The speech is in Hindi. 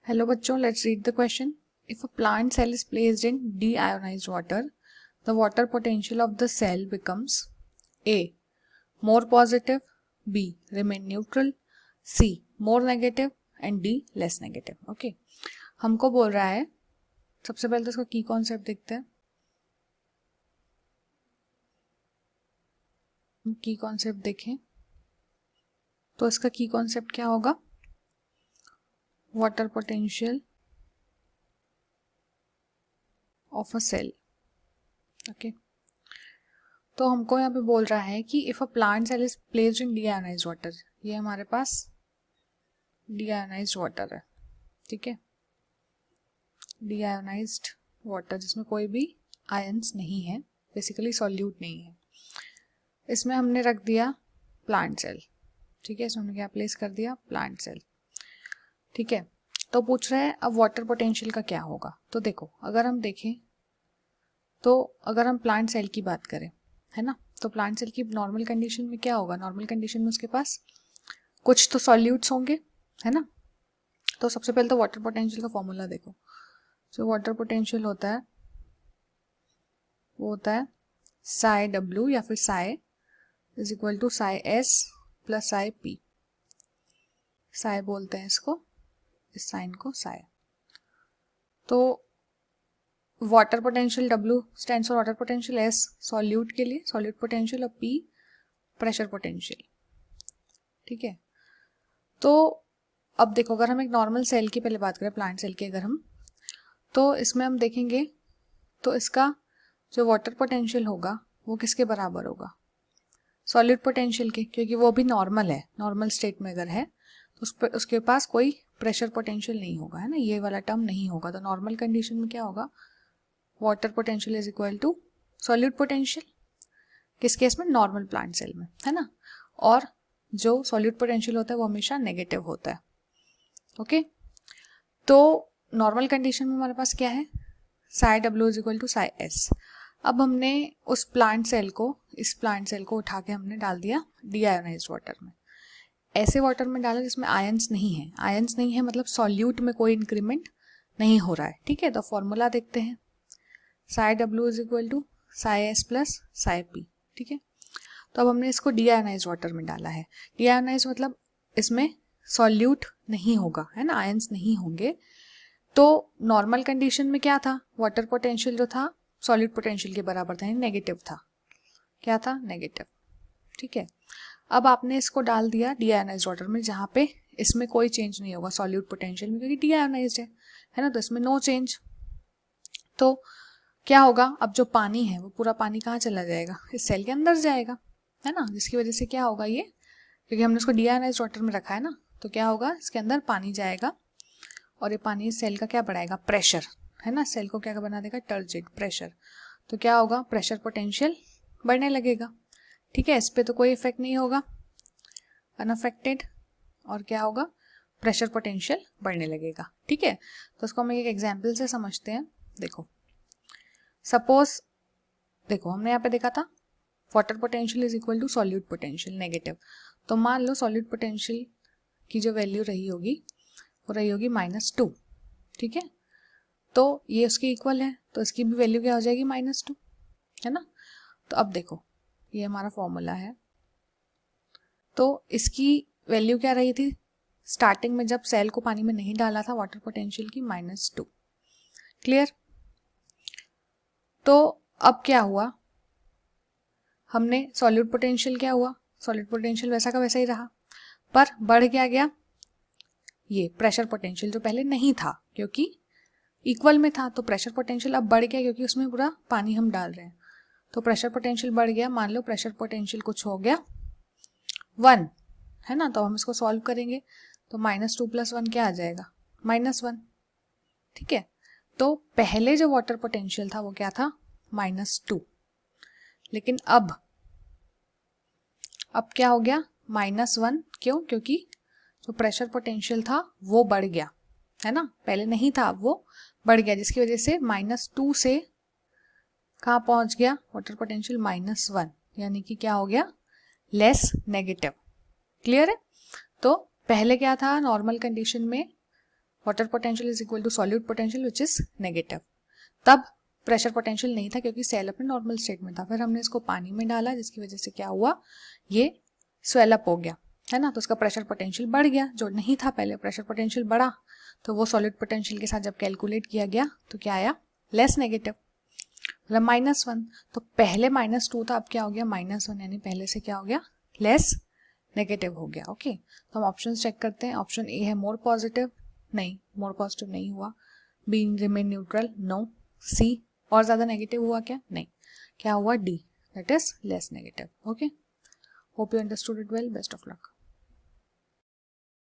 Hello बच्चों, let's read the question. If a plant cell is placed in deionized water, the water potential of the cell becomes A. More positive, B. Remain neutral, C. More negative and D. Less negative. Okay. हमको बोल रहा है, सबसे पहले तो इसका की कॉन्सेप्ट देखते हैं. की कॉन्सेप्ट देखें तो इसका की कॉन्सेप्ट क्या होगा? Water potential of a cell. Okay, तो हमको यहाँ पे बोल रहा है कि if a plant cell is placed in deionised water, ये हमारे पास डीआयोनाइज्ड वाटर है. ठीक है, डीआयोनाइज्ड वाटर जिसमें कोई भी आयंस नहीं है, बेसिकली सॉल्यूट नहीं है. इसमें हमने रख दिया प्लांट सेल. ठीक है, इसमें हमने क्या प्लेस कर दिया? Plant cell. ठीक है, तो पूछ रहा है अब वाटर पोटेंशियल का क्या होगा. तो देखो, अगर हम देखें तो अगर हम प्लांट सेल की बात करें, है ना, तो प्लांट सेल की नॉर्मल कंडीशन में क्या होगा? नॉर्मल कंडीशन में उसके पास कुछ तो सॉल्यूट्स होंगे, है ना. तो सबसे पहले तो वाटर पोटेंशियल का फॉर्मूला देखो. जो वाटर पोटेंशियल होता है वो होता है साई डब्ल्यू या फिर psi is equal to psi S plus psi P. Psi बोलते हैं इसको, इस साइन को साई. तो water potential W stands for water potential, S solute के लिए सॉल्यूट पोटेंशियल और P प्रेशर पोटेंशियल. ठीक है, तो अब देखो, अगर हम एक नॉर्मल सेल की पहले बात करें, प्लांट सेल की, अगर हम तो इसमें हम देखेंगे तो इसका जो वाटर पोटेंशियल होगा वो किसके बराबर होगा? सॉल्यूट पोटेंशियल के, क्योंकि वो भी नॉर्मल है. नॉर्मल स्टेट में अगर है तो उसके पास कोई प्रेशर पोटेंशियल नहीं होगा, है ना, ये वाला टर्म नहीं होगा. तो नॉर्मल कंडीशन में क्या होगा? Water potential is equal to solute potential. किस केस में? नॉर्मल प्लांट सेल में, है ना. और जो सॉल्यूट पोटेंशियल होता है वो हमेशा नेगेटिव होता है. ओके, तो नॉर्मल कंडीशन में हमारे पास क्या है? Psi W is equal to psi S. अब हमने उस प्लांट सेल को, इस प्लांट सेल को उठा के हमने डाल दिया डीआयोनाइज्ड वाटर में. ऐसे वाटर में डाला जिसमें आयंस नहीं है. आयंस नहीं है मतलब सॉल्यूट में कोई इंक्रीमेंट नहीं हो रहा है. ठीक है, तो फॉर्मूला देखते हैं. Psi W is equal to psi S plus psi P. ठीक है, तो अब हमने इसको डीआयोनाइज वाटर में डाला है. डीआयोनाइज मतलब इसमें सॉल्यूट नहीं होगा, है ना, आयंस नहीं होंगे. तो नॉर्मल कंडीशन में क्या था? वाटर पोटेंशियल जो था सॉल्यूट पोटेंशियल के बराबर था, यानी नेगेटिव था. क्या था? नेगेटिव. ठीक है, अब आपने इसको डाल दिया डीआयोनाइज वाटर में, जहाँ पे इसमें कोई चेंज नहीं होगा सॉल्यूट पोटेंशियल में, क्योंकि डीआयोनाइज्ड है ना, तो इसमें नो चेंज. तो क्या होगा? अब जो पानी है वो पूरा पानी कहाँ चला जाएगा? इस सेल के अंदर जाएगा, है ना, जिसकी वजह से क्या होगा? ये क्योंकि हमने इसको डीआयोनाइज्ड वाटर में रखा है ना, तो क्या होगा? इसके अंदर पानी जाएगा और ये पानी सेल का क्या बढ़ाएगा? प्रेशर, है ना. सेल को क्या बना देगा? Turgid pressure. तो क्या होगा? प्रेशर पोटेंशियल बढ़ने लगेगा. ठीक है, इस पे तो कोई इफेक्ट नहीं होगा, अनअफेक्टेड. और क्या होगा? प्रेशर पोटेंशियल बढ़ने लगेगा. ठीक है, तो उसको हम एक एग्जाम्पल से समझते हैं. देखो, सपोज देखो, हमने यहाँ पे देखा था water potential is equal to solute potential negative. तो मान लो सॉल्यूट पोटेंशियल की जो वैल्यू रही होगी वो रही होगी -2. ठीक है, तो ये उसके इक्वल है, तो इसकी भी वैल्यू क्या हो जाएगी? -2, है ना. तो अब देखो, ये हमारा फॉर्मूला है. तो इसकी वैल्यू क्या रही थी स्टार्टिंग में जब सेल को पानी में नहीं डाला था? वाटर पोटेंशियल की -2. क्लियर. तो अब क्या हुआ? हमने सॉल्यूट पोटेंशियल क्या हुआ? सॉल्यूट पोटेंशियल वैसा का वैसा ही रहा, पर बढ़ क्या गया? ये प्रेशर पोटेंशियल जो पहले नहीं था, क्योंकि इक्वल में था, तो प्रेशर पोटेंशियल अब बढ़ गया क्योंकि उसमें पूरा पानी हम डाल रहे हैं. तो प्रेशर पोटेंशियल बढ़ गया. मान लो प्रेशर पोटेंशियल कुछ हो गया 1, है ना. तो हम इसको सॉल्व करेंगे तो -2 + 1 क्या आ जाएगा? -1. ठीक है, तो पहले जो वाटर पोटेंशियल था वो क्या था? -2. लेकिन अब क्या हो गया? -1. क्यों? क्योंकि जो प्रेशर पोटेंशियल था वो बढ़ गया, है ना. पहले नहीं था, अब वो बढ़ गया, जिसकी वजह से -2 से कहाँ पहुंच गया वाटर पोटेंशियल? -1. यानी कि क्या हो गया? Less negative. क्लियर है. तो पहले क्या था? नॉर्मल कंडीशन में water potential is equal to solute potential which is negative. तब प्रेशर पोटेंशियल नहीं था क्योंकि सेल अपने नॉर्मल स्टेट में था, फिर हमने इसको पानी में डाला जिसकी वजह से क्या हुआ, ये स्वेल अप हो गया, है ना, तो उसका प्रेशर पोटेंशियल बढ़ गया, जो नहीं था पहले प्रेशर पोटेंशियल बढ़ा, तो वो सॉलिड पोटेंशियल के साथ जब कैलकुलेट किया गया तो क्या आया, लेस नेगेटिव, मतलब -1। तो पहले -2 था, अब क्या हो गया -1, यानी पहले से क्या हो गया, लेस नेगेटिव हो गया। ओके, तो हम ऑप्शन चेक करते हैं। ऑप्शन ए है मोर पॉजिटिव, नहीं मोर पॉजिटिव नहीं हुआ। B remain neutral, no. C और ज्यादा नेगेटिव हुआ क्या, नहीं। क्या हुआ, D that is less negative. Okay, hope you understood it well, best of luck.